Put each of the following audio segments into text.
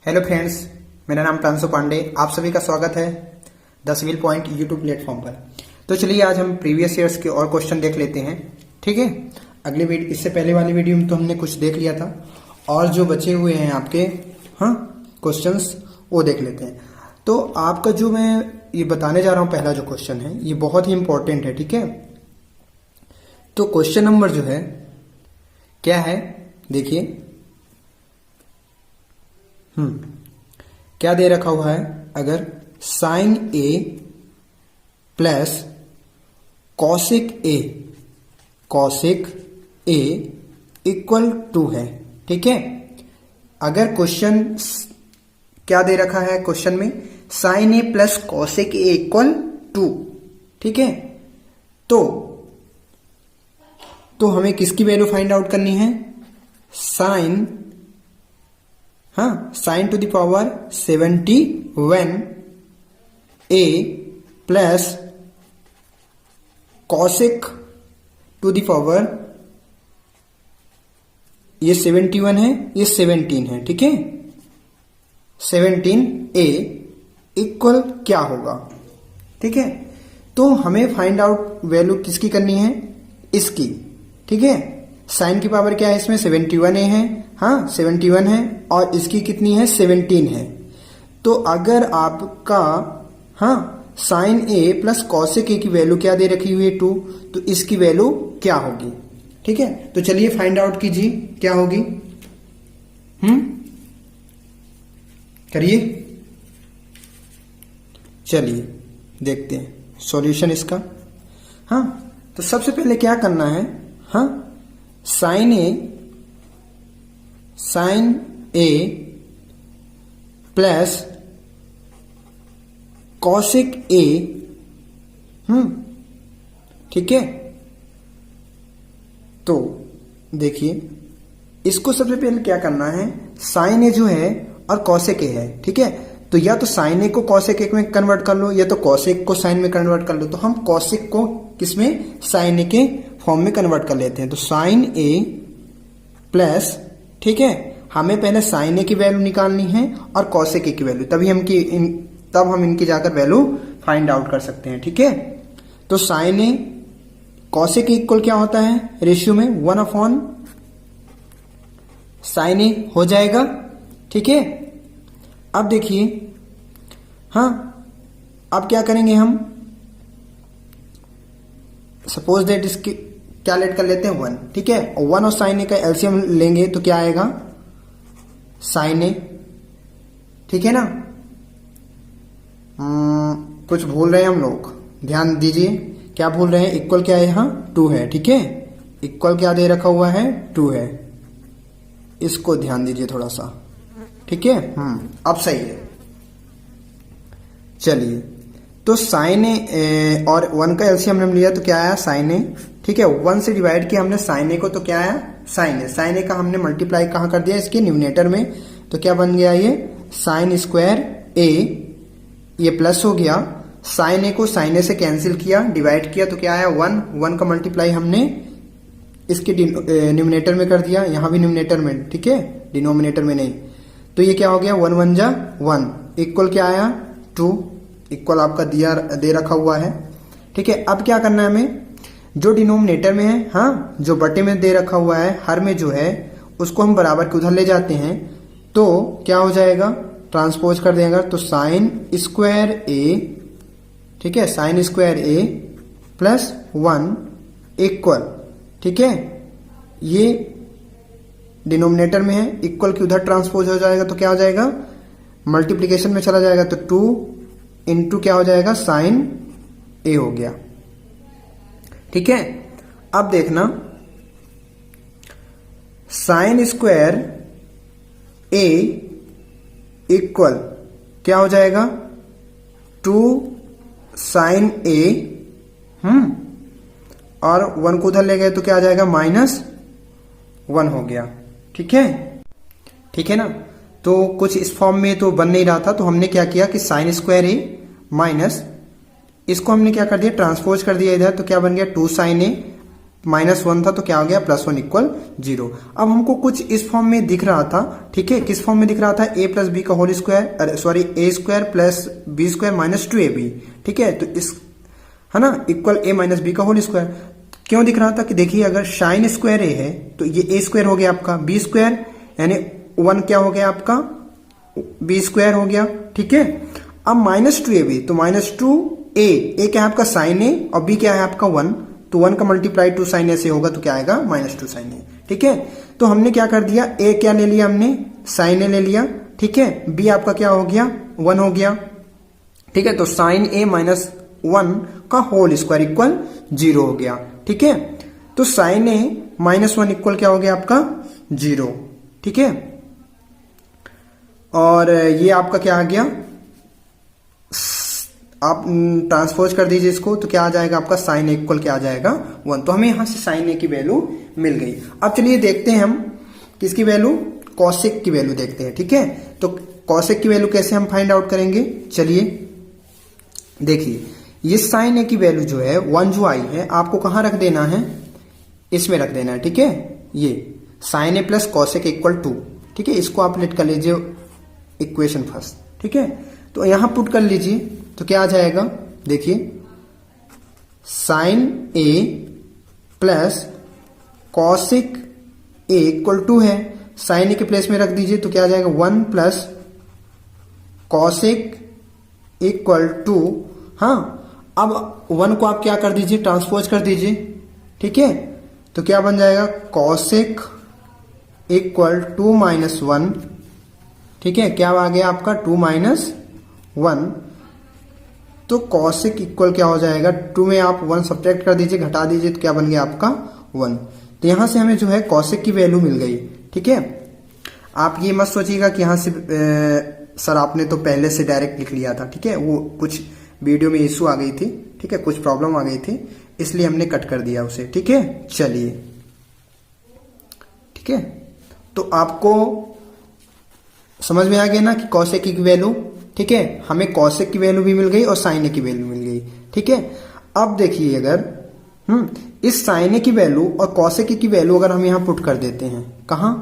Hello friends, मेरा नाम प्रांशु पांडे। आप सभी का स्वागत है The Civil Point YouTube platform पर। तो चलिए आज हम प्रीवियस ईयर्स के और क्वेश्चन देख लेते हैं। ठीक है, अगली वीडियो इससे पहले वाली वीडियो में तो हमने कुछ देख लिया था और जो बचे हुए हैं आपके क्वेश्चंस वो देख लेते हैं। तो आपका जो मैं ये बताने जा रहा हूँ पहला जो क्वेश्चन है ये बहुत ही इंपॉर्टेंट है। ठीक है, तो क्वेश्चन नंबर जो है क्या है देखिए। क्या दे रखा हुआ है, अगर sine A plus cosec A equal to है। ठीक है, अगर क्वेश्चन क्या दे रखा है, क्वेश्चन में sine A plus cosec A equal to. ठीक है, तो हमें किसकी वैल्यू फाइंड आउट करनी है, sine to the power 71 A plus cosec to the power ये 71 है, ये 17 है। ठीक है, 17 ए इक्वल क्या होगा। ठीक है, तो हमें फाइंड आउट वैल्यू किसकी करनी है, इसकी। ठीक है, साइन की पावर क्या है इसमें 71 ए है, 71 है, और इसकी कितनी है 17 है। तो अगर आपका साइन ए प्लस कॉसिक ए की वैल्यू क्या दे रखी हुई है 2, तो इसकी वैल्यू क्या होगी। ठीक है, तो चलिए फाइंड आउट कीजिए क्या होगी। करिए, चलिए देखते हैं सॉल्यूशन इसका। तो सबसे पहले क्या करना है, साइन ए प्लस कॉसिक ए। ठीक है, तो देखिए इसको सबसे पहले क्या करना है, साइन ए जो है और कॉसिक ए है। ठीक है, तो या तो साइन ए को कॉसिक ए में कन्वर्ट कर लो या तो कॉसिक को साइन में कन्वर्ट कर लो। तो हम कॉसिक को किसमें, साइन ए के फॉर्म में कन्वर्ट कर लेते हैं। तो साइन ए प्लस, ठीक है, हमें पहले साइन ए की वैल्यू निकालनी है और कॉसेक ए की वैल्यू, तब हम इनकी जाकर वैल्यू फाइंड आउट कर सकते हैं। ठीक है, तो sine A cosec A equal क्या होता है, रेशियो में 1/sin ए हो जाएगा। ठीक है, अब देखिए अब क्या करेंगे हम, सपोज दैट इसकी क्या लेट कर लेते हैं 1। ठीक है, 1 और साइन ए का एलसीएम लेंगे तो क्या आएगा, साइन ए। ठीक है ना, कुछ भूल रहे हैं हम लोग, ध्यान दीजिए क्या भूल रहे हैं, इक्वल क्या है यहाँ 2 है। ठीक है, इक्वल क्या दे रखा हुआ है 2 है, इसको ध्यान दीजिए थोड़ा सा। ठीक है, अब सही है। चलिए, तो साइन ए और 1 का एलसीएम हमने लिया तो क्या आया, साइन ए। ठीक है, 1 से डिवाइड किया हमने साइन ए को तो क्या आया, साइन ए। साइन ए का हमने मल्टीप्लाई कहाँ कर दिया, इसके न्यूमरेटर में, तो क्या बन गया ये साइन स्क्वायर ए, ये प्लस हो गया। साइन ए को साइन ए से कैंसिल किया, डिवाइड किया तो क्या आया 1 का मल्टीप्लाई हमने इसके न्यूमरेटर में कर दिया, यहां भी न्यूमरेटर में। ठीक है, डिनोमिनेटर में नहीं। तो ये क्या हो गया 1 1 जा 1 इक्वल क्या आया 2, इक्वल आपका दे रखा हुआ है। ठीक है, अब क्या करना है हमें, जो डिनोमिनेटर में है, जो बटे में दे रखा हुआ है, हर में जो है उसको हम बराबर के उधर ले जाते हैं, तो क्या हो जाएगा, ट्रांसपोज कर देंगे तो साइन स्क्वायर ए। ठीक है, साइन स्क्वायर ए प्लस 1 इक्वल, ठीक है, ये डिनोमिनेटर में है, इक्वल के उधर ट्रांसपोज हो जाएगा तो क्या हो जाएगा, मल्टीप्लीकेशन में चला जाएगा तो 2 इंटू क्या हो जाएगा, साइन ए हो गया। ठीक है, अब देखना साइन स्क्वायर ए इक्वल क्या हो जाएगा 2 साइन ए, और 1 को उधर ले गए तो क्या आ जाएगा -1 हो गया। ठीक है, ठीक है ना, तो कुछ इस फॉर्म में तो बन नहीं रहा था, तो हमने क्या किया कि साइन स्क्वायर ए माइनस, इसको हमने क्या कर दिया, ट्रांसपोज कर दिया इधर, तो क्या बन गया 2 साइन ए -1 था तो क्या हो गया +1 इक्वल 0। अब हमको कुछ इस फॉर्म में दिख रहा था, ठीक है, किस फॉर्म में दिख रहा था, a प्लस बी का whole square, sorry a square plus B square minus 2ab, ठीक है, तो इस है ना इक्वल a माइनस बी का होल स्क्वायर। क्यों दिख रहा था कि देखिए अगर साइन स्क्वायर a है तो ये a स्क्वायर हो गया आपका, b स्क्वायर यानी 1 क्या हो गया आपका b स्क्वायर हो गया, ठीक है। अब -2ab तो -2a क्या है आपका साइन a और b क्या है आपका 1, तो 1 का मल्टीप्लाई 2 साइन a से होगा तो क्या आएगा -2 साइन a, ठीक है। तो हमने क्या कर दिया, a क्या ले लिया हमने साइन a ले लिया, ठीक है, b आपका क्या हो गया 1 हो गया, ठीक है, तो साइन a माइनस 1 का होल स्क्वायर इक्वल 0 हो गया, ठीक है। तो साइन a -1 इक्वल क्या हो गया आपका 0, ठीक है। और ये आपका क्या आ गया, आप ट्रांसपोज कर दीजिए इसको तो क्या आ जाएगा आपका साइन a इक्वल क्या आ जाएगा 1। तो हमें यहां से साइन a की वैल्यू मिल गई। अब चलिए देखते हैं हम किसकी वैल्यू, कॉसेक की वैल्यू देखते हैं, ठीक है। तो कॉसेक की वैल्यू कैसे हम फाइंड आउट करेंगे, चलिए देखिए ये साइन a की वैल्यू जो है 1 जो आई है आपको कहां रख देना है, इसमें रख देना है, ठीक है। ये sine a plus cosec equal 2, ठीक है, इसको आप लेट कर लीजिए इक्वेशन फर्स्ट, ठीक है। तो यहां पुट कर लीजिए तो क्या आ जाएगा, देखिए sine a plus cosec a equal 2 है, साइन a के प्लेस में रख दीजिए तो क्या आ जाएगा 1 प्लस कॉसेक इक्वल 2। हाँ, अब 1 को आप क्या कर दीजिए ट्रांसपोज कर दीजिए, ठीक है, तो क्या बन जाएगा कॉसेक इक्वल 2 माइनस 1, ठीक है, क्या आ गया आपका 2 माइनस 1, तो कॉसेक इक्वल क्या हो जाएगा 2 में आप 1 सब्ट्रैक्ट कर दीजिए, घटा दीजिए तो क्या बन गया आपका 1। तो यहां से हमें जो है कॉसेक की वैल्यू मिल गई, ठीक है। आप ये मत सोचिएगा कि यहां से सर आपने तो पहले से डायरेक्ट लिख लिया था, ठीक है, वो कुछ वीडियो में इशू आ गई थी, ठीक है, कुछ प्रॉब्लम आ गई थी इसलिए हमने कट कर दिया उसे, ठीक है। चलिए ठीक है, तो आपको समझ में आ गया ना कि कॉसेक की वैल्यू, ठीक है, हमें कॉसेक की वैल्यू भी मिल गई और साइन ए की वैल्यू मिल गई, ठीक है। अब देखिए अगर इस साइन ए की वैल्यू और कॉसेक की वैल्यू अगर हम यहां पुट कर देते हैं, कहां,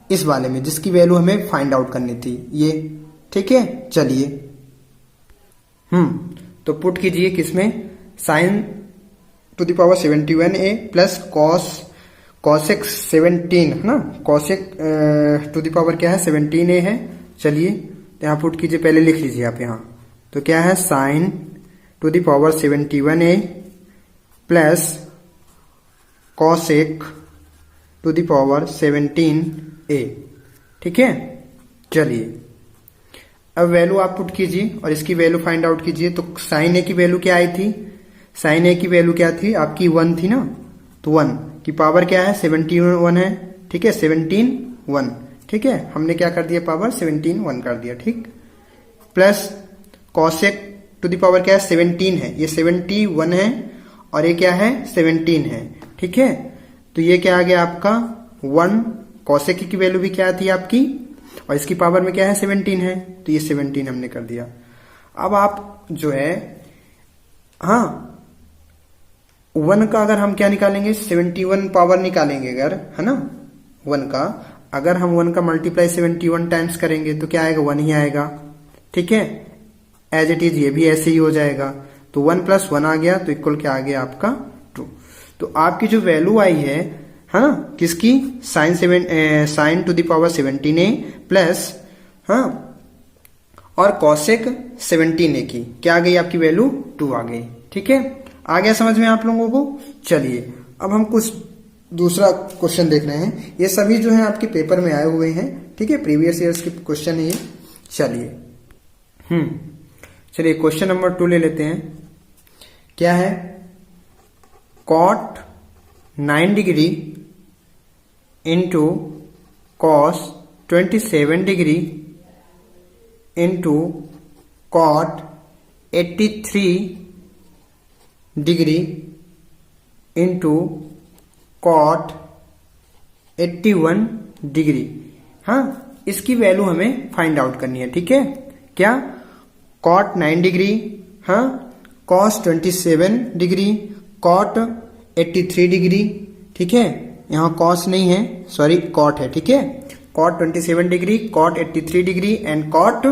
इस वाले में जिसकी वैल्यू हमें फाइंड आउट करनी थी ये, ठीक है। चलिए तो पुट कीजिए किसमें, sign to the power 71a plus cosec 17 है ना, कॉसेक टू द पावर क्या है 17a है। चलिए तो यहाँ पुट कीजिए, पहले लिख लीजिए आप यहाँ, तो क्या है sine to the power 71a plus cosec to the power 17a, ठीक है। चलिए अब वैल्यू आप पुट कीजिए और इसकी वैल्यू फाइंड आउट कीजिए। तो साइन ए की वैल्यू क्या आई थी, साइन ए की वैल्यू क्या थी आपकी 1 थी ना, तो 1 की पावर क्या है 17 है, ठीक है, 17 ठीक है, हमने क्या कर दिया पावर 17 कर दिया, ठीक, plus cosec to the power क्या है 17 है, ये 71 है और ये क्या है 17 है, ठीक है। तो ये क्या आ गया आपका 1, कॉसेक की वैल्यू भी क्या थी आपकी और इसकी पावर में क्या है 17 है, तो ये 17 हमने कर दिया। अब आप जो है 1 का अगर हम क्या निकालेंगे 71 पावर निकालेंगे अगर, है ना, 1 का अगर हम 1 का मल्टीप्लाई 71 टाइम्स करेंगे तो क्या आएगा 1 ही आएगा, ठीक है, एज इट इज ये भी ऐसे ही हो जाएगा। तो 1 प्लस 1 आ गया तो इक्वल क्या आ गया आपका 2। तो आपकी जो वैल्यू आई है किसकी, sign to the power 17a plus और कॉसेक 17a की क्या आ गई आपकी वैल्यू 2 आ गई, ठीक है। आ गया समझ में आप लोगों को। चलिए अब हम कुछ दूसरा क्वेश्चन देख रहे हैं, ये सभी जो है आपके पेपर में आए हुए हैं, ठीक है, प्रीवियस ईयर्स के क्वेश्चन है ये। चलिए चलिए क्वेश्चन नंबर 2 ले लेते हैं। क्या है, cot 9 degree into cos 27 degree into cot 83 degree into cot 81 degree, इसकी वैल्यू हमें फाइंड आउट करनी है, ठीक है। क्या, cot 9 degree, cos 27 degree, cot 83 degree, ठीक है, यहाँ कॉस नहीं है, सॉरी कॉट है, ठीक है। Cot 27 degree, cot 83 degree and cot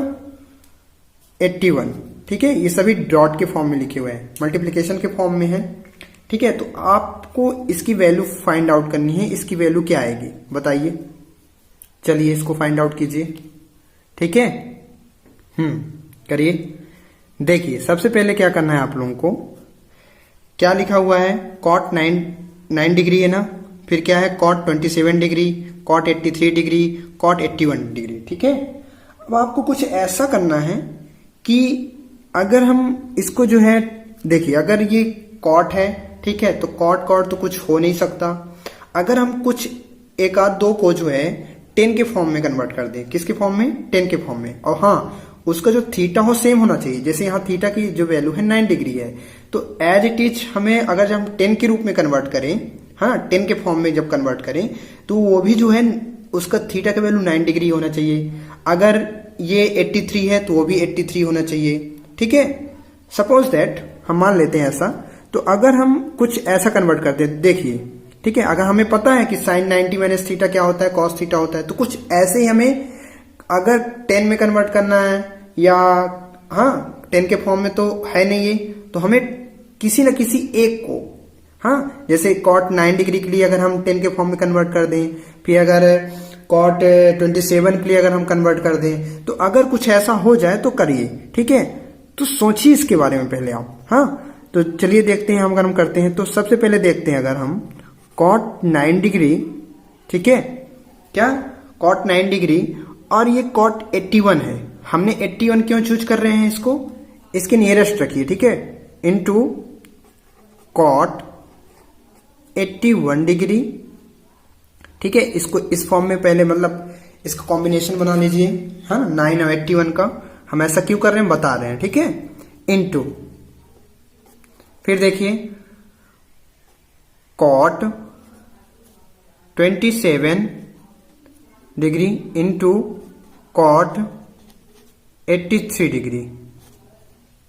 81, ठीक है। ये सभी डॉट के फॉर्म में लिखे हुए हैं, मल्टीप्लिकेशन के फॉर्म में है, ठीक है। तो आपको इसकी वैल्यू फाइंड आउट करनी है, इसकी वैल्यू क्या आएगी बताइए। चलिए इसको फाइंड आउट कीजिए, ठीक है। करिए। देखिए सबसे पहले क्या करना है आप लोगों को, क्या लिखा हुआ है, कॉट 9 डिग्री है ना, फिर क्या है cot 27 degree, cot 83 degree, cot 81 degree, ठीक है। अब आपको कुछ ऐसा करना है कि अगर हम इसको जो है, देखिए अगर ये कॉट है, ठीक है, तो कॉट कॉट तो कुछ हो नहीं सकता। अगर हम कुछ एक आध दो को जो है 10 के फॉर्म में कन्वर्ट कर दें, किसके फॉर्म में, 10 के फॉर्म में, और हाँ उसका जो थीटा हो सेम होना चाहिए। जैसे यहाँ थीटा की जो वैल्यू है 9 डिग्री है, तो एज इट इज हमें अगर जब हम 10 के रूप में कन्वर्ट करें, हाँ 10 के फॉर्म में जब कन्वर्ट करें, तो वो भी जो है उसका थीटा का वैल्यू 9 डिग्री होना चाहिए। अगर ये 83 है तो वो भी 83 होना चाहिए, ठीक है। सपोज दैट हम मान लेते हैं ऐसा, तो अगर हम कुछ ऐसा कन्वर्ट करते हैं, देखिए ठीक है, अगर हमें पता है कि साइन 90 माइनस थीटा क्या होता है, कॉस थीटा होता है, तो कुछ ऐसे ही हमें अगर 10 में कन्वर्ट करना है, या हाँ 10 के फॉर्म में तो है नहीं ये, तो हमें किसी न किसी एक को, हाँ जैसे कॉट 9 डिग्री के लिए अगर हम 10 के फॉर्म में कन्वर्ट कर दें, फिर अगर कॉट 27 के लिए अगर हम कन्वर्ट कर दें, तो अगर कुछ ऐसा हो जाए तो करिए, ठीक है। तो सोचिए इसके बारे में पहले आप, हाँ। तो चलिए देखते हैं हम, अगर हम करते हैं तो सबसे पहले देखते हैं, अगर हम कॉट 9 डिग्री, ठीक है, क्या कॉट 9 डिग्री और ये कॉट 81 है, हमने 81 क्यों चूज कर रहे हैं, इसको इसके नियरेस्ट रखिए, ठीक है, इनटू कॉट 81 डिग्री, ठीक है। इसको इस फॉर्म में पहले मतलब इसका कॉम्बिनेशन बना लीजिए, हाँ 9 और 81 का। हम ऐसा क्यों कर रहे हैं बता रहे हैं, ठीक है, इनटू फिर देखिए cot 27 degree into cot 83 degree,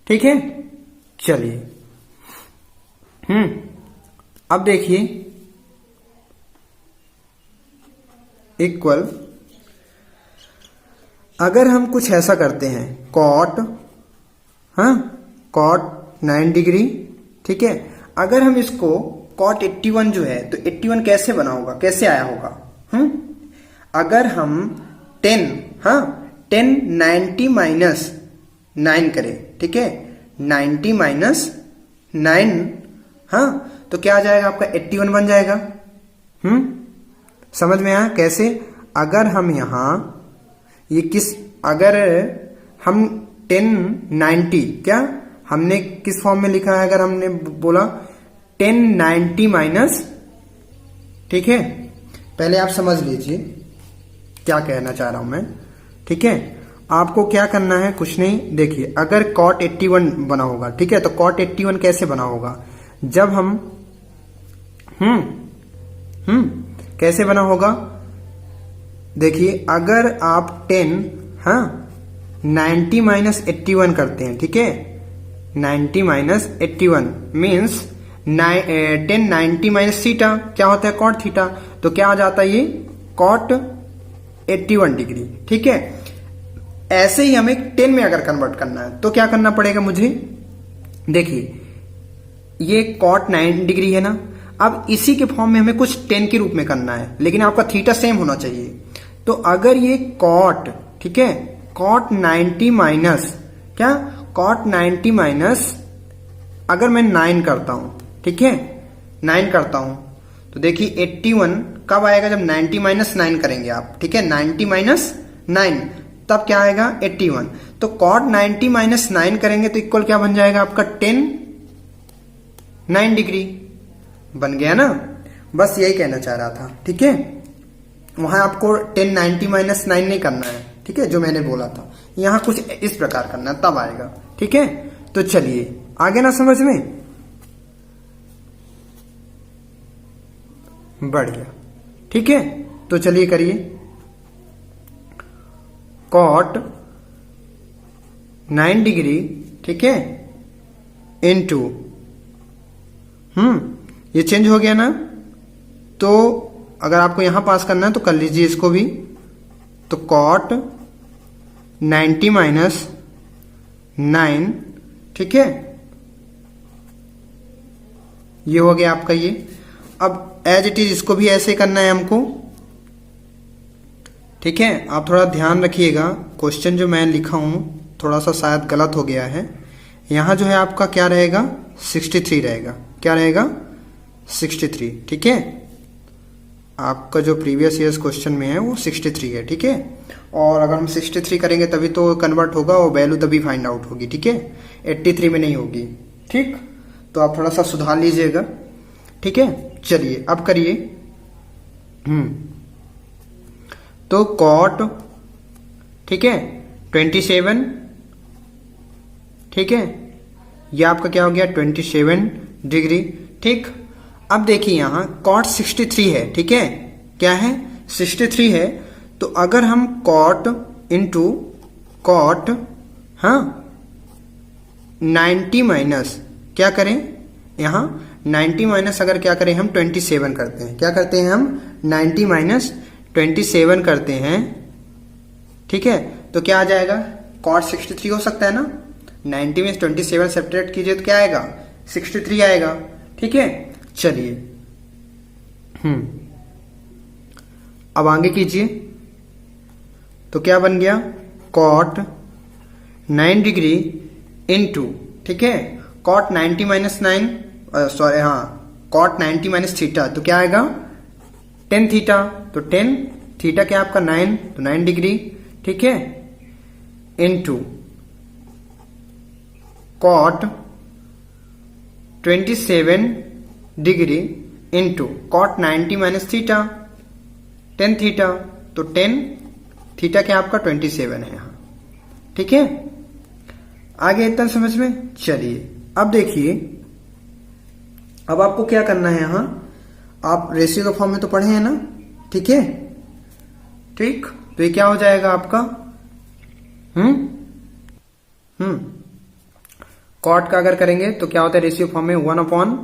ठीक है। चलिए अब देखिए इक्वल, अगर हम कुछ ऐसा करते हैं कॉट, हाँ कॉट 9 डिग्री, ठीक है, अगर हम इसको कॉट 81 जो है, तो 81 कैसे बना होगा, कैसे आया होगा, अगर हम 10, हाँ 10 90 माइनस 9 करें, ठीक है, 90 माइनस 9, हाँ तो क्या आ जाएगा आपका 81 बन जाएगा। समझ में आया कैसे, अगर हम यहां ये अगर हम 10 90, क्या हमने किस फॉर्म में लिखा है, अगर हमने बोला 10 90 माइनस, ठीक है, पहले आप समझ लीजिए क्या कहना चाह रहा हूं मैं, ठीक है। आपको क्या करना है, कुछ नहीं, देखिए अगर कॉट 81 बना होगा, ठीक है, तो कॉट 81 कैसे बना होगा, जब हम कैसे बना होगा, देखिए अगर आप 10, हाँ 90 माइनस 81 करते हैं, ठीक है, 90 माइनस 81 मीन्स 10 90 माइनस थीटा क्या होता है, कॉट थीटा, तो क्या आ जाता है ये कॉट 81 डिग्री, ठीक है। ऐसे ही हमें 10 में अगर कन्वर्ट करना है तो क्या करना पड़ेगा मुझे, देखिए ये कॉट 9 डिग्री है ना, अब इसी के फॉर्म में हमें कुछ 10 के रूप में करना है, लेकिन आपका थीटा सेम होना चाहिए। तो अगर ये कॉट, ठीक है, कॉट 90 माइनस, क्या कॉट 90 माइनस अगर मैं 9 करता हूं, ठीक है, 9 करता हूं, तो देखिए 81 कब आएगा, जब 90 माइनस 9 करेंगे आप, ठीक है, 90 माइनस 9, तब क्या आएगा 81। तो कॉट 90 माइनस 9 करेंगे तो इक्वल क्या बन जाएगा आपका 10 9 डिग्री बन गया ना, बस यही कहना चाह रहा था, ठीक है। वहां आपको 10 90 माइनस 9 नहीं करना है, ठीक है, जो मैंने बोला था, यहां कुछ इस प्रकार करना है, तब आएगा, ठीक है। तो चलिए आगे ना समझ में, बढ़िया, ठीक है। तो चलिए करिए, कॉट 9 डिग्री, ठीक है, इनटू ये चेंज हो गया ना, तो अगर आपको यहां पास करना है तो कर लीजिए इसको भी। तो कॉट 90 माइनस 9, ठीक है, ये हो गया आपका ये। अब एज इट इज इसको भी ऐसे करना है हमको, ठीक है। आप थोड़ा ध्यान रखिएगा, क्वेश्चन जो मैं लिखा हूं थोड़ा सा शायद गलत हो गया है। यहां जो है आपका क्या रहेगा, 63 रहेगा। क्या रहेगा, 63, ठीक है। आपका जो प्रीवियस ईयर्स क्वेश्चन में है वो 63 है, ठीक है। और अगर हम 63 करेंगे तभी तो कन्वर्ट होगा और वैल्यू तभी फाइंड आउट होगी, ठीक है। 83 में नहीं होगी, ठीक। तो आप थोड़ा सा सुधार लीजिएगा, ठीक है। चलिए अब करिए। तो कॉट, ठीक है, 27, ठीक है, ये आपका क्या हो गया 27 डिग्री, ठीक। अब देखिए यहां कॉट 63 है, ठीक है, क्या है 63 है। तो अगर हम कॉट इंटू कॉट 90 माइनस क्या करें, यहां 90 माइनस अगर क्या करें हम 27 करते हैं। क्या करते हैं हम 90 माइनस 27 करते हैं, ठीक है। तो क्या आ जाएगा, कॉट 63 हो सकता है ना। 90 में 27 सेपरेट कीजिए तो क्या आएगा, 63 आएगा, ठीक है। चलिए अब आगे कीजिए। तो क्या बन गया, कॉट 9 डिग्री इंटू, ठीक है, cot 90 minus 9, sorry cot 90 minus theta, तो क्या आएगा 10 थीटा। तो 10 थीटा क्या आपका 9, तो 9 डिग्री, ठीक है, into cot 27 degree into cot 90 minus theta 10 theta, तो 10 थीटा क्या आपका 27 है यहां, ठीक है। आगे इतना समझ में। चलिए अब देखिए, अब आपको क्या करना है, यहां आप रेशियो के फॉर्म में तो पढ़े हैं ना, ठीक है, ठीक। तो ये क्या हो जाएगा आपका, कॉट का अगर करेंगे तो क्या होता है रेशियो फॉर्म में 1/10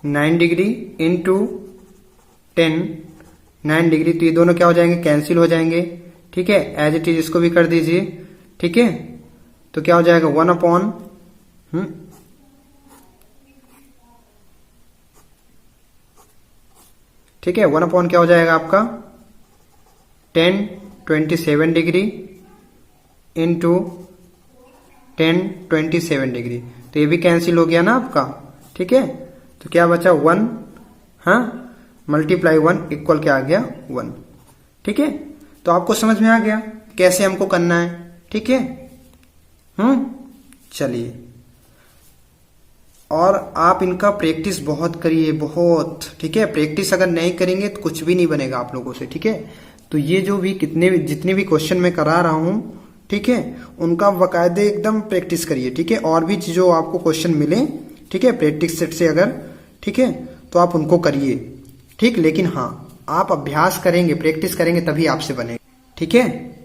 9 डिग्री इंटू 10 9 डिग्री। तो ये दोनों क्या हो जाएंगे, कैंसिल हो जाएंगे, ठीक है। एज इट इज इसको भी कर दीजिए, ठीक है। तो क्या हो जाएगा 1/, ठीक है, 1/, क्या हो जाएगा आपका 10 27 डिग्री इंटू 10 27 डिग्री। तो ये भी कैंसिल हो गया ना आपका, ठीक है। तो क्या बचा 1, मल्टीप्लाई 1 इक्वल क्या आ गया 1, ठीक है। तो आपको समझ में आ गया कैसे हमको करना है, ठीक है। चलिए, और आप इनका प्रैक्टिस बहुत करिए, बहुत, ठीक है। प्रैक्टिस अगर नहीं करेंगे तो कुछ भी नहीं बनेगा आप लोगों से, ठीक है। तो ये जो भी जितने भी क्वेश्चन मैं करा रहा हूं, ठीक है, उनका बाकायदे एकदम प्रैक्टिस करिए, ठीक है। और भी जो आपको क्वेश्चन मिले, ठीक है, प्रैक्टिस सेट से अगर, ठीक है, तो आप उनको करिए, ठीक। लेकिन हाँ, आप अभ्यास करेंगे, प्रैक्टिस करेंगे तभी आपसे बनेगा, ठीक है।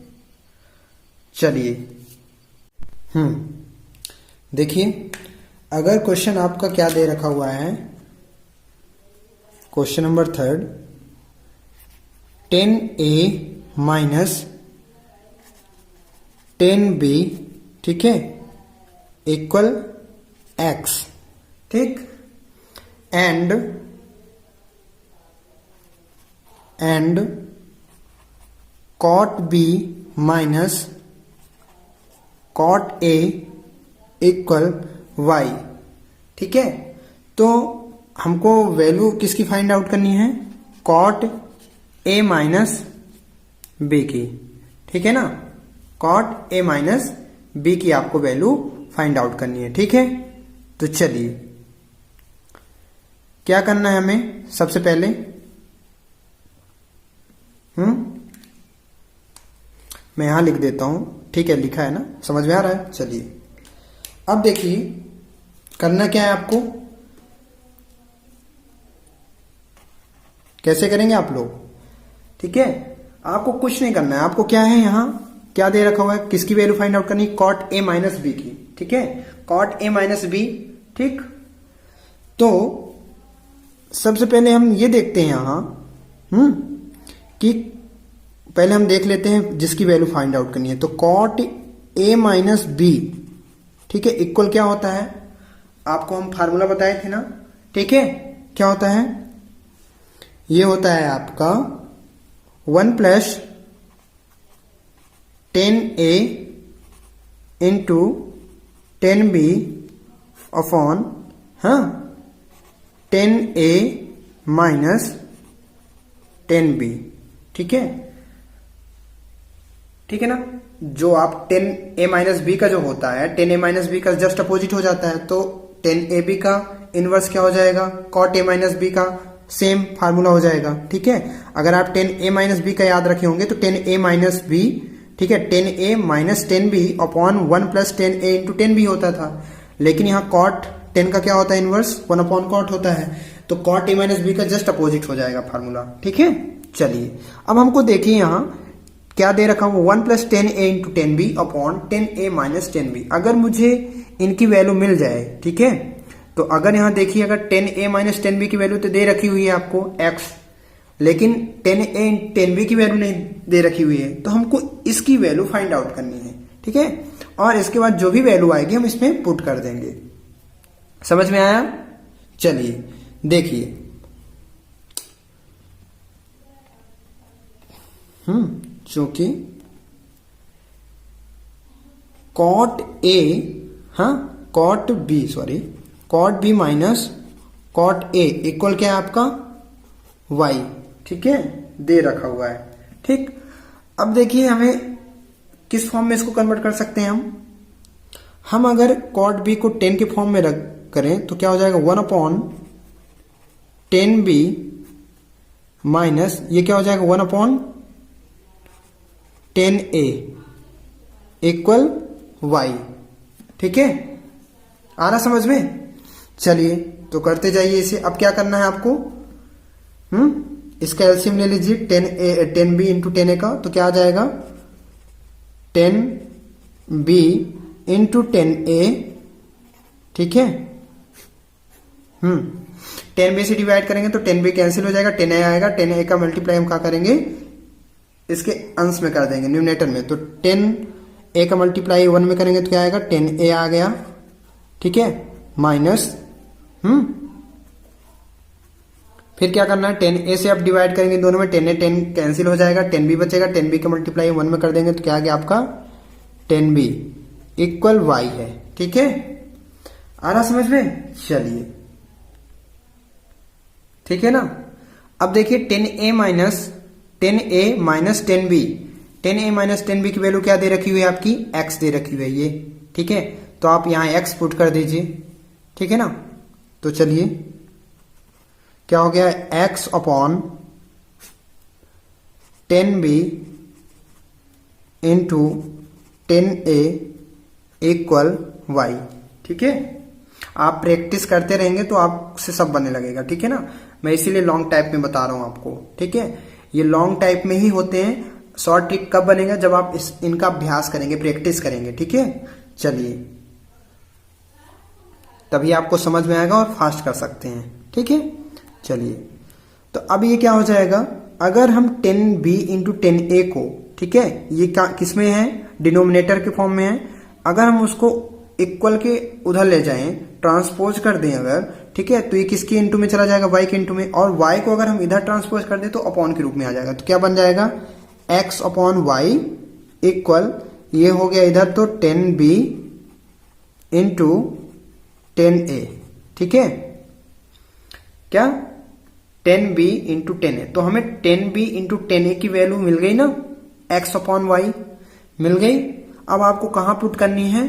चलिए देखिए, अगर क्वेश्चन आपका क्या दे रखा हुआ है, question number 3, 10A minus 10B, ठीक है, इक्वल x, ठीक। And cot B minus cot A equal y, ठीक है। तो हमको वैल्यू किसकी फाइंड आउट करनी है, cot A माइनस B की, ठीक है ना। cot A माइनस B की आपको वैल्यू फाइंड आउट करनी है, ठीक है। तो चलिए क्या करना है हमें, सबसे पहले मैं यहां लिख देता हूं, ठीक है, लिखा है ना, समझ में आ रहा है। चलिए अब देखिए करना क्या है आपको, कैसे करेंगे आप लोग, ठीक है। आपको कुछ नहीं करना है, आपको क्या है, यहां क्या दे रखा हुआ है, किसकी वैल्यू फाइंड आउट करनी, cot A माइनस बी की, ठीक है, cot A माइनस बी, ठीक। तो सबसे पहले हम ये देखते हैं यहाँ कि पहले हम देख लेते हैं जिसकी वैल्यू फाइंड आउट करनी है। तो कॉट ए माइनस बी, ठीक है, इक्वल क्या होता है, आपको हम फार्मूला बताए थे ना, ठीक है, क्या होता है, ये होता है आपका 1 plus 10a into 10b upon 10a minus 10b, ठीक है, ठीक है ना। जो आप 10a माइनस बी का जो होता है 10a माइनस बी का जस्ट अपोजिट हो जाता है, तो 10ab का इनवर्स क्या हो जाएगा, कॉट a माइनस बी का सेम फार्मूला हो जाएगा, ठीक है। अगर आप 10a माइनस बी का याद रखे होंगे तो 10a माइनस बी, ठीक है, 10a minus 10b upon 1 plus 10a into 10b होता था, लेकिन यहाँ कॉट 10 का क्या होता है इनवर्स 1 अपॉन कॉट होता है, तो कॉट a माइनस बी का जस्ट अपोजिट हो जाएगा फार्मूला, ठीक है। चलिए अब हमको देखिए यहाँ क्या दे रखा हूं, 1 plus 10a into 10b upon 10a minus 10b। अगर मुझे इनकी वैल्यू मिल जाए, ठीक है, तो अगर यहां देखिए अगर 10a माइनस 10b की वैल्यू तो दे रखी हुई है आपको x, लेकिन 10a 10b की वैल्यू नहीं दे रखी हुई है, तो हमको इसकी वैल्यू फाइंड आउट करनी है, ठीक है, और इसके बाद जो भी वैल्यू आएगी हम इसमें पुट कर देंगे। समझ में आया? चलिए देखिए, चूंकि cot A, cot B, sorry cot B minus cot A equal क्या है आपका y, ठीक है, दे रखा हुआ है, ठीक। अब देखिए हमें किस फॉर्म में इसको कन्वर्ट कर सकते हैं हम अगर कॉट बी को 10 के फॉर्म में रख करें तो क्या हो जाएगा 1 अपॉन 10b माइनस ये क्या हो जाएगा 1 अपॉन 10a इक्वल y, ठीक है, आ रहा समझ में? चलिए तो करते जाइए इसे। अब क्या करना है आपको, इसका एलसीएम ले लीजिए 10b इंटू 10a का, तो क्या आ जाएगा 10b इंटू 10a, ठीक है, 10b से डिवाइड करेंगे तो 10b कैंसिल हो जाएगा, 10a आएगा, 10a का मल्टीप्लाई हम क्या करेंगे इसके अंश में कर देंगे न्यूमरेटर में, तो 10a का मल्टीप्लाई 1 में करेंगे तो क्या आएगा 10a आ गया, ठीक है, माइनस फिर क्या करना है 10a से आप डिवाइड करेंगे दोनों में, 10a 10 कैंसिल हो जाएगा, 10b बचेगा, 10b का मल्टीप्लाई 1 में कर देंगे तो क्या आ गया आपका 10b इक्वल y है, ठीक है, आ रहा समझ में? चलिए ठीक है ना। अब देखिए 10a minus 10b, 10a minus 10b की वैल्यू क्या दे रखी हुई है आपकी x दे रखी हुई है ये, ठीक है, तो आप यहां x पुट कर दीजिए, ठीक है ना। तो चलिए क्या हो गया x upon 10b into 10a equal y, ठीक है। आप प्रैक्टिस करते रहेंगे तो आपसे सब बनने लगेगा, ठीक है ना। मैं इसीलिए लॉन्ग टाइप में बता रहा हूं आपको, ठीक है, ये लॉन्ग टाइप में ही होते हैं। शॉर्ट ट्रिक कब बनेगा जब आप इनका अभ्यास करेंगे, प्रैक्टिस करेंगे, ठीक है। चलिए तभी आपको समझ में आएगा और फास्ट कर सकते हैं, ठीक है। चलिए तो अब ये क्या हो जाएगा, अगर हम 10b इंटू 10a को, ठीक है, ये किसमें है डिनोमिनेटर के फॉर्म में है, अगर हम उसको इक्वल के उधर ले जाएं ट्रांसपोज कर दें अगर, ठीक है, तो ये किसके इंटू में चला जाएगा y के इंटू में, और y को अगर हम इधर ट्रांसपोज कर दें तो अपॉन के रूप में आ जाएगा, तो क्या बन जाएगा x अपॉन y इक्वल ये हो गया इधर तो 10b इंटू 10a, ठीक है, क्या 10b इंटू 10a, तो हमें 10b इंटू 10a की वैल्यू मिल गई ना, x अपॉन y मिल गई। अब आपको कहां पुट करनी है,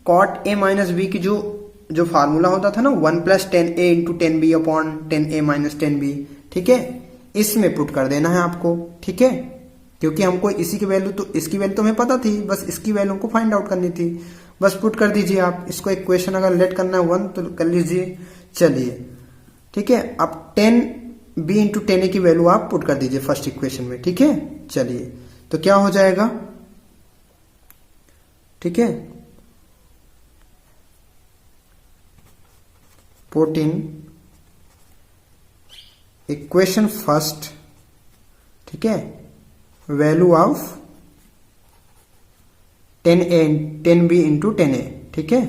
कॉट a माइनस b की जो फार्मूला होता था ना 1 plus 10a into 10b upon 10a minus 10b, ठीक है, इसमें पुट कर देना है आपको, ठीक है, क्योंकि हमको इसी की वैल्यू तो इसकी वैल्यू तो हमें पता थी, बस इसकी वैल्यू को फाइंड आउट करनी थी, बस पुट कर दीजिए आप इसको। इक्वेशन अगर लेट करना है 1 तो कर लीजिए। चलिए ठीक है, अब 10b इंटू 10a की वैल्यू आप पुट कर दीजिए फर्स्ट इक्वेशन में, ठीक है। चलिए तो क्या हो जाएगा, ठीक है, 14 इक्वेशन फर्स्ट, ठीक है, value of 10b into 10a, ठीक है,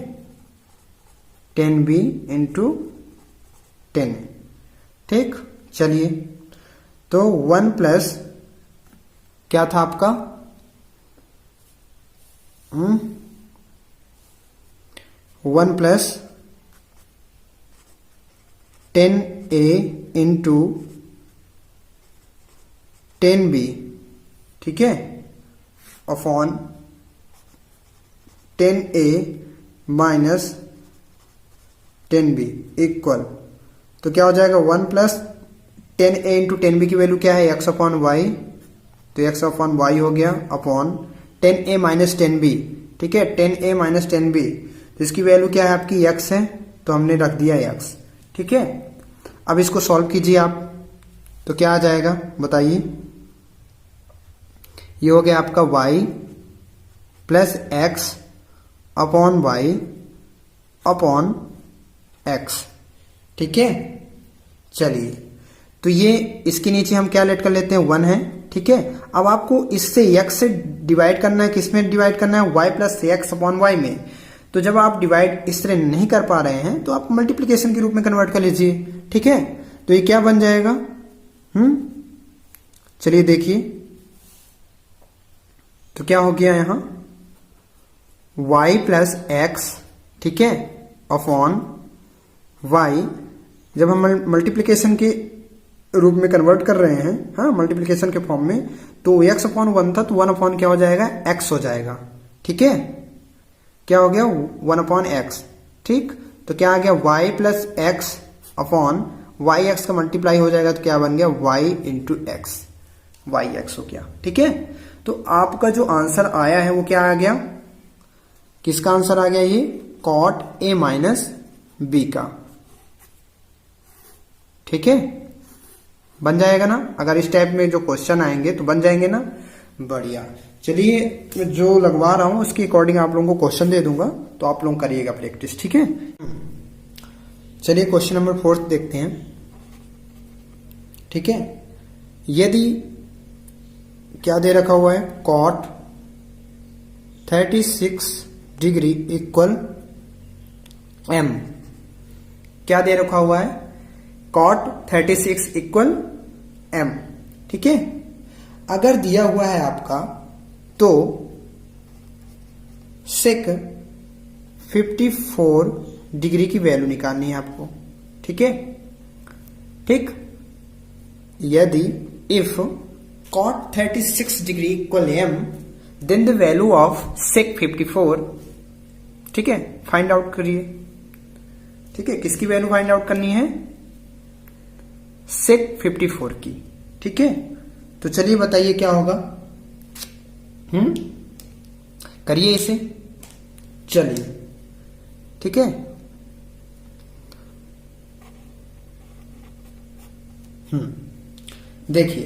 10b इंटू 10, ठीक। चलिए, तो 1 प्लस क्या था आपका 1 प्लस 10a इंटू 10b, ठीक है, upon 10a minus 10b equal, तो क्या हो जाएगा 1 प्लस 10a इंटू 10b की वैल्यू क्या है x अपॉन वाई, तो x अपॉन वाई हो गया, अपॉन 10a माइनस 10b, ठीक है, 10a माइनस 10b, तो इसकी वैल्यू क्या है आपकी x है, तो हमने रख दिया x, ठीक है। अब इसको सॉल्व कीजिए आप, तो क्या आ जाएगा बताइए। ये हो गया आपका y plus x upon Y upon x, ठीक है। चलिए, तो ये इसके नीचे हम क्या लेट कर लेते हैं 1 है, ठीक है। अब आपको इससे x से डिवाइड करना है, किसमें डिवाइड करना है y plus x upon Y में। तो जब आप डिवाइड इस तरह नहीं कर पा रहे हैं तो आप मल्टीप्लिकेशन के रूप में कन्वर्ट कर लीजिए, ठीक है। तो ये क्या बन जाएगा, चलिए देखिए, तो क्या हो गया यहां y प्लस x, ठीक है, अपॉन y, जब हम मल्टीप्लिकेशन के रूप में कन्वर्ट कर रहे हैं, हाँ, मल्टीप्लिकेशन के फॉर्म में, तो x अपॉन 1 था, तो 1 अपॉन क्या हो जाएगा x हो जाएगा, ठीक है। क्या हो गया 1 अपॉन x, ठीक। तो क्या आ गया y plus x upon Y X का मल्टीप्लाई हो जाएगा, तो क्या बन गया y into X, Y X हो गया, ठीक है। तो आपका जो आंसर आया है वो क्या आ गया, किसका आंसर आ गया, ये कॉट a माइनस बी का, ठीक है। बन जाएगा ना, अगर इस टाइप में जो क्वेश्चन आएंगे तो बन जाएंगे ना, बढ़िया। चलिए, जो लगवा रहा हूं उसके अकॉर्डिंग आप लोगों को क्वेश्चन दे दूंगा, तो आप लोग करिएगा प्रैक्टिस, ठीक है। चलिए क्वेश्चन नंबर 4 देखते हैं, ठीक है। यदि क्या दे रखा हुआ है, कॉट 36 डिग्री इक्वल m, क्या दे रखा हुआ है, कॉट 36 इक्वल m, ठीक है। अगर दिया हुआ है आपका, तो सेक 54 डिग्री की वैल्यू निकालनी है आपको, ठीक है, ठीक। यदि if cot 36 degree equal m, then the value of sec 54, ठीक है, फाइंड आउट करिए, ठीक है। किसकी वैल्यू फाइंड आउट करनी है, सेक 54 की, ठीक है। तो चलिए बताइए क्या होगा, करिए इसे, चलिए, ठीक है। देखिए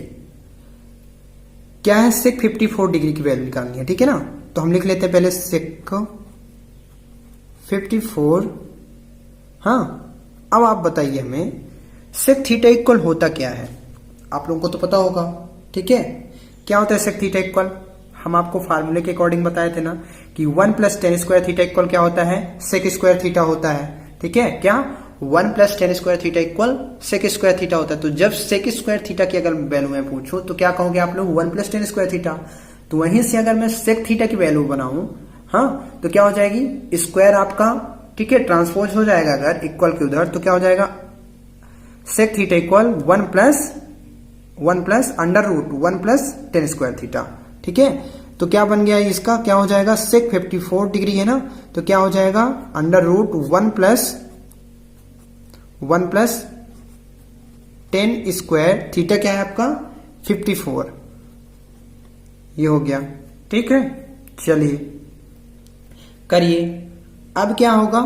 क्या है, सेक 54 डिग्री की वैल्यू निकालनी है, ठीक है ना। तो हम लिख लेते हैं पहले सेक 54, हाँ। अब आप बताइए हमें सेक थीटा इक्वल होता क्या है, आप लोगों को तो पता होगा, ठीक है। क्या होता है सेक थीटा इक्वल, हम आपको फार्मूले के अकॉर्डिंग बताए थे ना कि 1 plus tan square theta equal क्या होता है, सेक स्क्वायर थीटा होता है, ठीक है। क्या 1 plus tan square theta equal sec square theta होता है। तो जब सेक स्क्वायर थीटा की अगर वैल्यू मैं पूछूं तो क्या कहोगे आप लोग, 1 प्लस टेन स्क्वायर थीटा। तो वहीं से अगर मैं सेक थीटा की वैल्यू बनाऊं, हाँ, तो क्या हो जाएगी, स्क्वायर आपका, ठीक है, ट्रांसपोज हो जाएगा अगर इक्वल के उधर, तो क्या हो जाएगा, sec theta equal 1 plus under root 1 plus tan square theta, ठीक है। तो क्या बन गया इसका, क्या हो जाएगा, सेक 54 डिग्री है ना, तो क्या हो जाएगा under root 1 plus tan square theta क्या है आपका 54, ये हो गया, ठीक है। चलिए करिए, अब क्या होगा,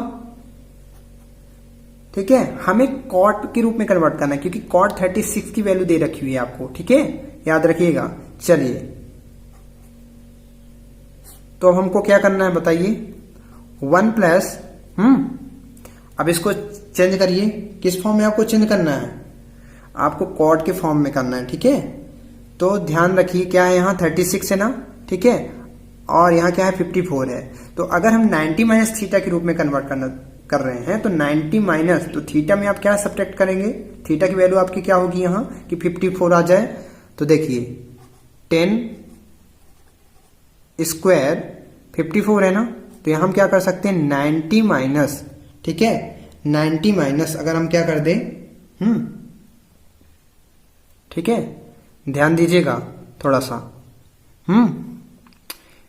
ठीक है, हमें कॉट के रूप में कन्वर्ट करना है क्योंकि कॉट 36 की वैल्यू दे रखी हुई है आपको, ठीक है, याद रखिएगा। चलिए, तो हमको क्या करना है बताइए, 1 प्लस अब इसको चेंज करिए, किस फॉर्म में आपको चेंज करना है, आपको कॉट के फॉर्म में करना है, ठीक है। तो ध्यान रखिए क्या है, यहाँ 36 है ना, ठीक है, और यहाँ क्या है 54 है। तो अगर हम 90 माइनस थीटा के रूप में कन्वर्ट कर रहे हैं तो 90 माइनस, तो थीटा में आप क्या सब्ट्रैक्ट करेंगे, थीटा की वैल्यू आपकी क्या होगी यहाँ कि 54 आ जाए। तो देखिए 10 स्क्वायर 54 है ना, तो यहां हम क्या कर सकते हैं 90 माइनस, ठीक है, 90 माइनस अगर हम क्या कर दें, ठीक है, ध्यान दीजिएगा थोड़ा सा,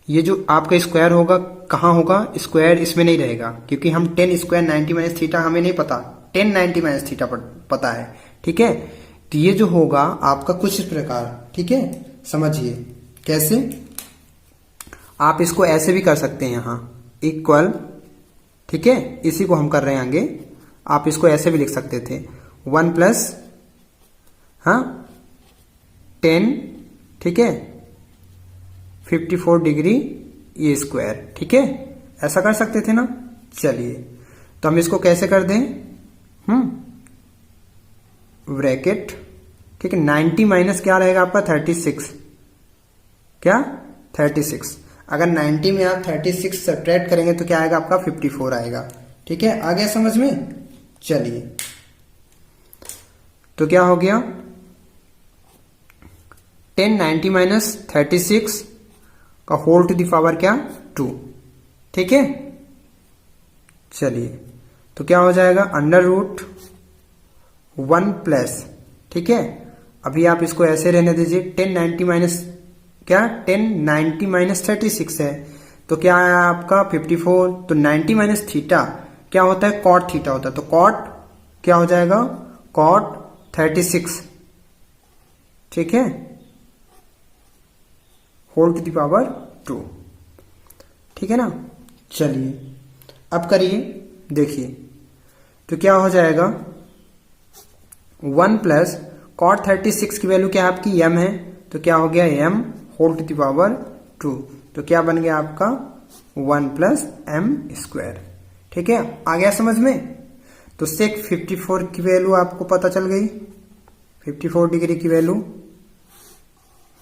ये जो आपका स्क्वायर होगा कहां होगा, स्क्वायर इसमें नहीं रहेगा क्योंकि हम 10 स्क्वायर 90 माइनस थीटा हमें नहीं पता, 10 90 माइनस थीटा पता है, ठीक है। तो ये जो होगा आपका कुछ इस प्रकार, ठीक है, समझिए कैसे, आप इसको ऐसे भी कर सकते हैं यहां इक्वल, ठीक है, इसी को हम कर रहे हैं आगे, आप इसको ऐसे भी लिख सकते थे 1 प्लस 10, ठीक है, 54 डिग्री ये स्क्वायर, ठीक है, ऐसा कर सकते थे ना। चलिए तो हम इसको कैसे कर दें, ब्रैकेट, ठीक है, 90 माइनस क्या रहेगा आपका 36, क्या 36, अगर 90 में आप 36 सब्ट्रैक्ट करेंगे तो क्या आएगा आपका 54 आएगा, ठीक है, आ गया समझ में। चलिए तो क्या हो गया 10 90 माइनस 36 का होल टू द पावर क्या 2, ठीक है। चलिए तो क्या हो जाएगा अंडर रूट 1 प्लस, ठीक है, अभी आप इसको ऐसे रहने दीजिए, 10 90 माइनस क्या 10 90 माइनस 36 है, तो क्या है आपका 54, तो 90 माइनस थीटा क्या होता है कॉट थीटा होता है, तो कॉट क्या हो जाएगा कॉट 36, ठीक है, होल टू द पावर 2, ठीक है ना। चलिए अब करिए, देखिए तो क्या हो जाएगा 1 प्लस कॉट 36 की वैल्यू क्या है आपकी m है, तो क्या हो गया m whole to the power 2, तो क्या बन गया आपका 1 प्लस m स्क्वायर, ठीक है, आ गया समझ में। तो सेक 54 की वैल्यू आपको पता चल गई, 54 डिग्री की वैल्यू,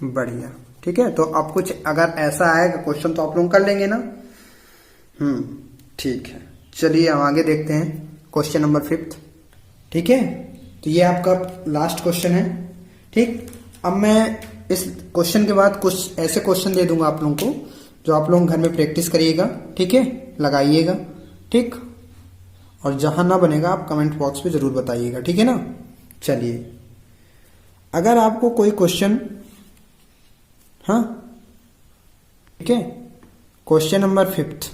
बढ़िया, ठीक है। तो अब कुछ अगर ऐसा आएगा क्वेश्चन तो आप लोग कर लेंगे ना, ठीक है। चलिए हम आगे देखते हैं क्वेश्चन नंबर 5, ठीक है। तो ये आपका लास्ट क्वेश्चन है, ठीक। अब मैं इस क्वेश्चन के बाद कुछ ऐसे क्वेश्चन दे दूंगा आप लोगों को जो आप लोग घर में प्रैक्टिस करिएगा, ठीक है, लगाइएगा, ठीक, और जहां ना बनेगा आप कमेंट बॉक्स में जरूर बताइएगा, ठीक है ना। चलिए अगर आपको कोई क्वेश्चन, ठीक है, क्वेश्चन नंबर 5,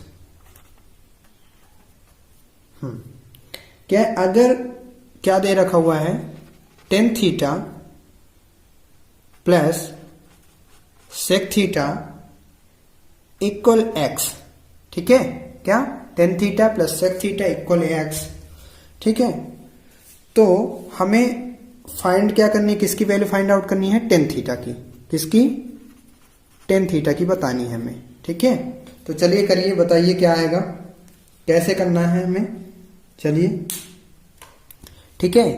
क्या अगर क्या दे रखा हुआ है tan theta plus sec theta equal x, ठीक है, क्या tan theta plus sec theta equal x, ठीक है। तो हमें फाइंड क्या करनी है, किसकी वैल्यू फाइंड आउट करनी है tan थीटा की, किसकी tan थीटा की बतानी है हमें, ठीक है। तो चलिए करिए, बताइए क्या आएगा, कैसे करना है हमें, चलिए, ठीक है,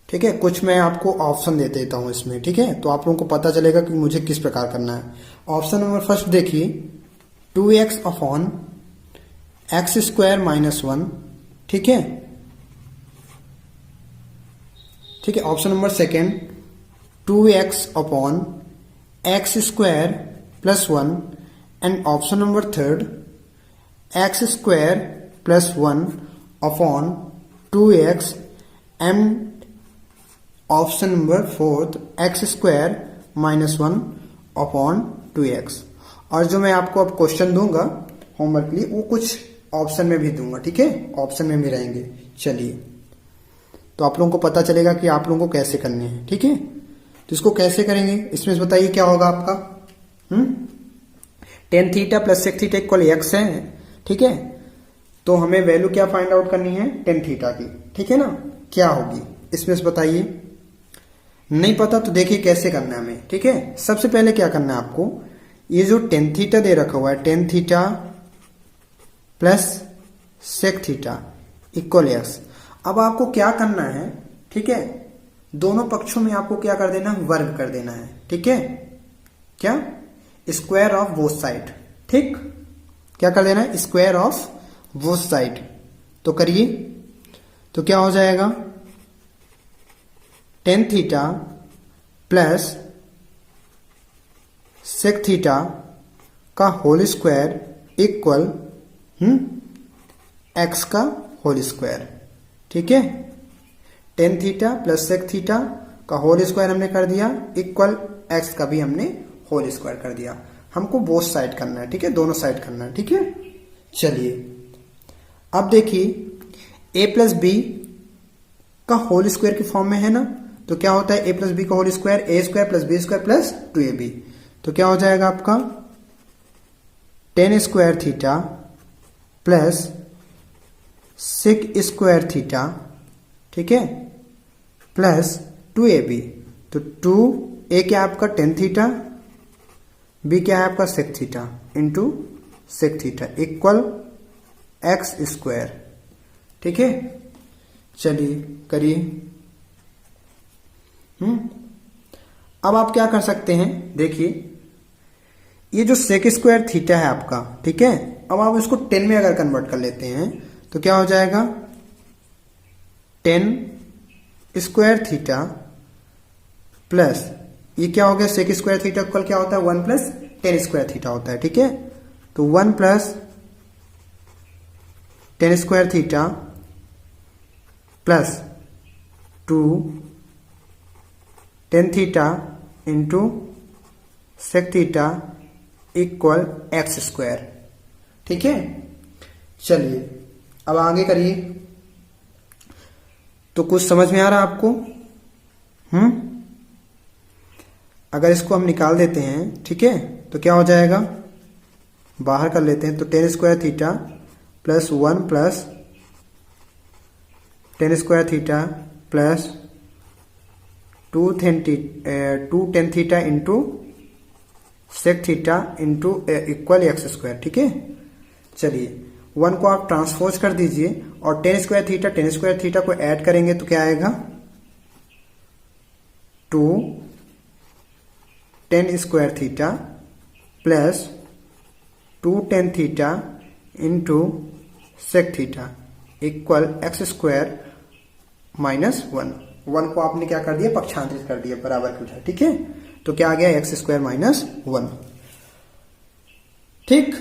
ठीक है, कुछ मैं आपको ऑप्शन दे देता हूं इसमें, ठीक है, तो आप लोगों को पता चलेगा कि मुझे किस प्रकार करना है। ऑप्शन नंबर फर्स्ट देखिए 2x upon x square minus 1, ठीक है, ठीक है। Option number second 2x upon x square plus 1, and option number third x square plus 1 upon 2x, and option number fourth x square minus 1 upon 2x। और जो मैं आपको अब question दूंगा होमवर्क के लिए वो कुछ ऑप्शन में भी दूंगा, ठीक है, ऑप्शन में भी रहेंगे। चलिए तो आप लोगों को पता चलेगा कि आप लोगों को कैसे करने हैं, ठीक है। तो इसको कैसे करेंगे, इसमें बताइए क्या होगा आपका, tan theta plus sec theta equal x है, ठीक है। तो हमें वैल्यू क्या फाइंड आउट करनी है tan थीटा की, ठीक है ना, क्या होगी इसमें से बताइए। नहीं पता तो देखिए कैसे करना है हमें, ठीक है। सबसे पहले क्या करना है आपको, ये जो tan थीटा दे रखा हुआ है tan theta plus sec theta equal x. अब आपको क्या करना है, ठीक है, दोनों पक्षों में आपको क्या कर देना है, वर्ग कर देना है, ठीक है, क्या, स्क्वायर ऑफ बोथ साइड, ठीक, क्या कर देना है, स्क्वायर ऑफ बोथ साइड। तो करिए, तो क्या हो जाएगा, tan theta plus sec theta का होल स्क्वायर इक्वल एक्स का होल स्क्वायर, ठीक है, tan theta plus sec theta का होल स्क्वायर हमने कर दिया इक्वल एक्स का भी हमने होल स्क्वायर कर दिया। हमको बोथ साइड करना है, ठीक है, दोनों साइड करना है, ठीक है। चलिए अब देखिए ए प्लस बी का होल स्क्वायर की फॉर्म में है ना, तो क्या होता है ए प्लस बी का whole square, A square plus B square plus 2ab। तो क्या हो जाएगा आपका tan square theta plus sec square theta, ठीक है, प्लस 2ab। तो 2a क्या है आपका टेन थीटा, b क्या है आपका sec theta into sec theta equal X square, ठीक है। चलिए करिए। अब आप क्या कर सकते हैं, देखिए ये जो सेक स्क्वायर थीटा है आपका, ठीक है, अब आप इसको 10 में अगर कन्वर्ट कर लेते हैं तो क्या हो जाएगा, 10 स्क्वायर थीटा प्लस ये क्या हो गया, सेक स्क्वायर थीटा इक्वल क्या होता है 1 प्लस 10 स्क्वायर थीटा होता है, ठीक है। तो 1 plus 10 square theta plus 2 10 theta into sec theta equal X square, ठीक है। चलिए अब आगे करिए। तो कुछ समझ में आ रहा है आपको? अगर इसको हम निकाल देते हैं, ठीक है, तो क्या हो जाएगा, बाहर कर लेते हैं, तो 10 square theta plus 1 plus 10 square theta plus 2 10 theta into sec theta into equal X square, ठीक है। चलिए 1 को आप ट्रांसपोज कर दीजिए और 10 स्क्वायर थीटा को ऐड करेंगे तो क्या आएगा, 2 10 square theta plus 2 10 theta into sec theta equal X square minus 1 को आपने क्या कर दिया, पक्षांतरित कर दिया, बराबर की वजह, ठीक है। तो क्या आ गया, एक्स स्क्वायर माइनस 1, ठीक।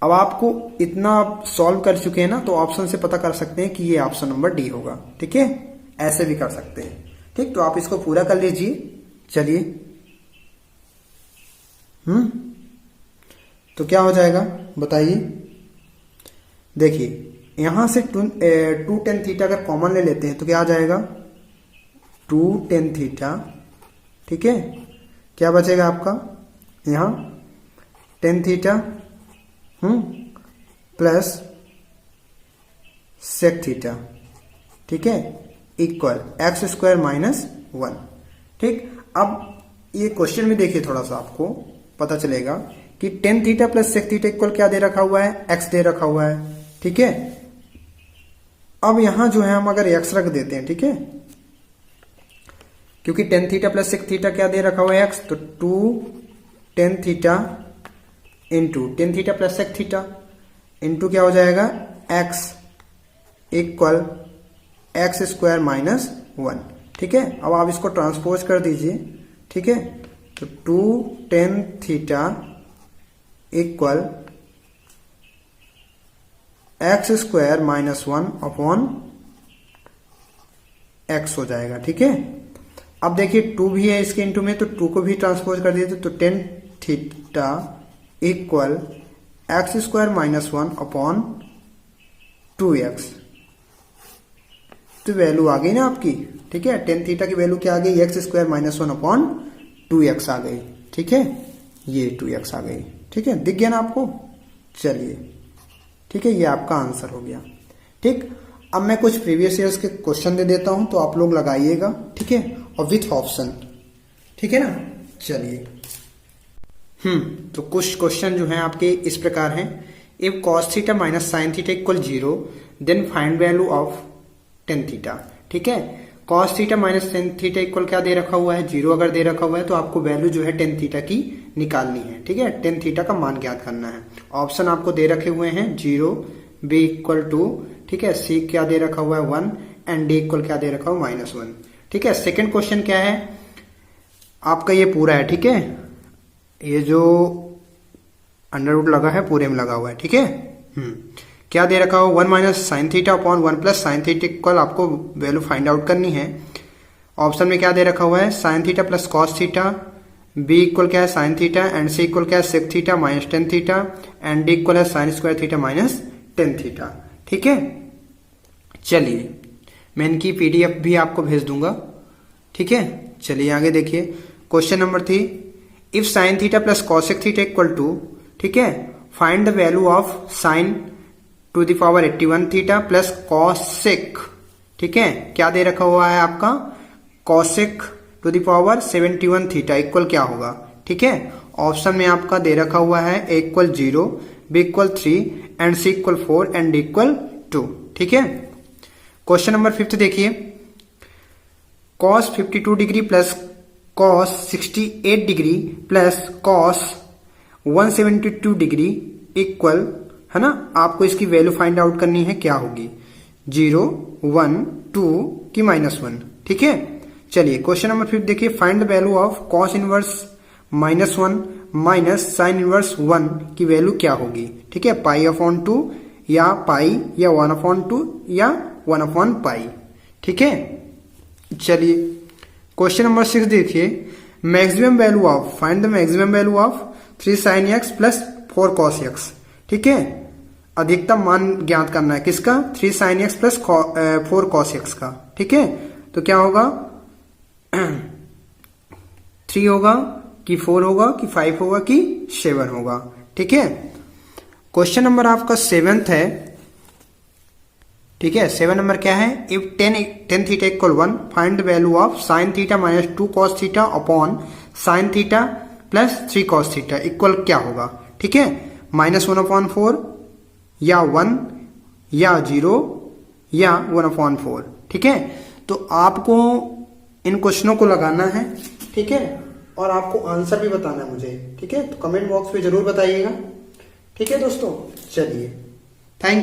अब आपको इतना आप सॉल्व कर चुके हैं ना, तो ऑप्शन से पता कर सकते हैं कि ये ऑप्शन नंबर डी होगा, ठीक है, ऐसे भी कर सकते हैं, ठीक। तो आप इसको पूरा कर लीजिए। चलिए तो क्या हो जाएगा बताइए, देखिए यहां से 2 10 थीटा अगर कॉमन ले लेते हैं तो क्या आ जाएगा, 2 10 थीटा, ठीक है, क्या बचेगा आपका यहां 10 थीटा प्लस सेक थीटा, ठीक है, इक्वल एक्स स्क्वायर माइनस 1, ठीक। अब ये क्वेश्चन में देखिए थोड़ा सा आपको पता चलेगा कि 10 theta plus sec theta equal क्या दे रखा हुआ है, एक्स दे रखा हुआ है, ठीक है। अब यहां जो है हम अगर एक्स रख देते हैं, ठीक है, क्योंकि 10 थीटा प्लस सेक थीटा क्या दे रखा हुआ है, एक्स, तो 2 10 theta into 10 theta plus sec theta into क्या हो जाएगा, X equal X square minus 1, ठीक है। अब आप इसको ट्रांसपोज कर दीजिए, ठीक है, तो 2 10 theta equal X square minus 1 upon x हो जाएगा, ठीक है। अब देखिए 2 भी है इसके इंटू में, तो 2 को भी ट्रांसपोज कर दीजिए, तो 10 theta equal X square minus 1 upon 2x। तो वैल्यू आ गई ना आपकी, ठीक है, 10 थीटा की वैल्यू क्या आ गई, x square minus 1 upon 2x आ गई, ठीक है, ये 2x आ गई, ठीक है, दिख गया ना आपको। चलिए ठीक है, ये आपका आंसर हो गया, ठीक। अब मैं कुछ प्रीवियस ईयर्स के क्वेश्चन दे देता हूं, तो आप लोग लगाइएगा, ठीक है, और विथ ऑप्शन, ठीक है ना। चलिए तो कुछ क्वेश्चन जो हैं आपके इस प्रकार हैं। If cos theta minus sine theta equal 0 then find value of tan theta. ठीक है, cos theta minus tan theta equal क्या दे रखा हुआ है, 0 अगर दे रखा हुआ है तो आपको वैल्यू जो है टेन थीटा की निकालनी है। ठीक है, टेन थीटा का मान ज्ञात करना है। ऑप्शन आपको दे रखे हुए हैं 0, बी इक्वल 2, ठीक है, सी क्या दे रखा हुआ है 1 एंड डी इक्वल क्या दे रखा हुआ है -1। ठीक है, सेकेंड क्वेश्चन क्या है आपका, ये पूरा है। ठीक है, ये जो अंडर रूट लगा है पूरे में लगा हुआ है। ठीक है, क्या दे रखा हो 1 minus sine theta upon 1 plus sine theta equal आपको वैल्यू फाइंड आउट करनी है। ऑप्शन में क्या दे रखा हुआ है sine theta plus cos theta, B equal क्या है sine theta and C equal क्या है sec theta minus tan theta and D equal है sine square theta minus tan theta. ठीक है, चलिए मैं इनकी पीडीएफ भी आपको भेज दूंगा। ठीक है, चलिए आगे देखिए question number 3, if sine theta plus cosec theta equal to, ठीक है, find the value of sine to the power 81 theta plus cosec. ठीक है, क्या दे रखा हुआ है आपका cosec to the power 71 theta equal क्या होगा। ठीक है, ऑप्शन में आपका दे रखा हुआ है A equal 0, B equal 3 and C equal 4 and D equal 2। ठीक है, क्वेश्चन नंबर 5 देखिए, cos 52 degree plus cos 68 degree plus cos 172 degree equal, है ना, आपको इसकी वैल्यू फाइंड आउट करनी है, क्या होगी 0, 1, 2 की -1। ठीक है, चलिए क्वेश्चन नंबर 5 देखिए, find the value of cos inverse -1 minus sine inverse 1 की वैल्यू क्या होगी। ठीक है, π/2 या पाई या 1/2 या 1/पाई। ठीक है, चलिए क्वेश्चन नंबर 6 देखिए, maximum value of, find the maximum value of 3 sin x plus 4 cos x। ठीक है, अधिकतम मान ज्ञात करना है किसका 3 sin x plus 4 cos x का। ठीक है, तो क्या होगा 3 होगा कि 4 होगा कि 5 होगा कि 7 होगा। ठीक है, क्वेश्चन नंबर आपका 7th है। ठीक है, 7 नंबर क्या है, if ten theta equal 1 find the value of sine theta minus 2 cos theta upon sine theta plus 3 cos theta equal क्या होगा। ठीक है, -1/4 या 1 या 0 या 1/4। ठीक है, तो आपको इन क्वेश्चनों को लगाना है। ठीक है, और आपको आंसर भी बताना है मुझे। ठीक है, तो कमेंट बॉक्स में जरूर बताइएगा। ठीक है दोस्तों, चलिए थैंक यू।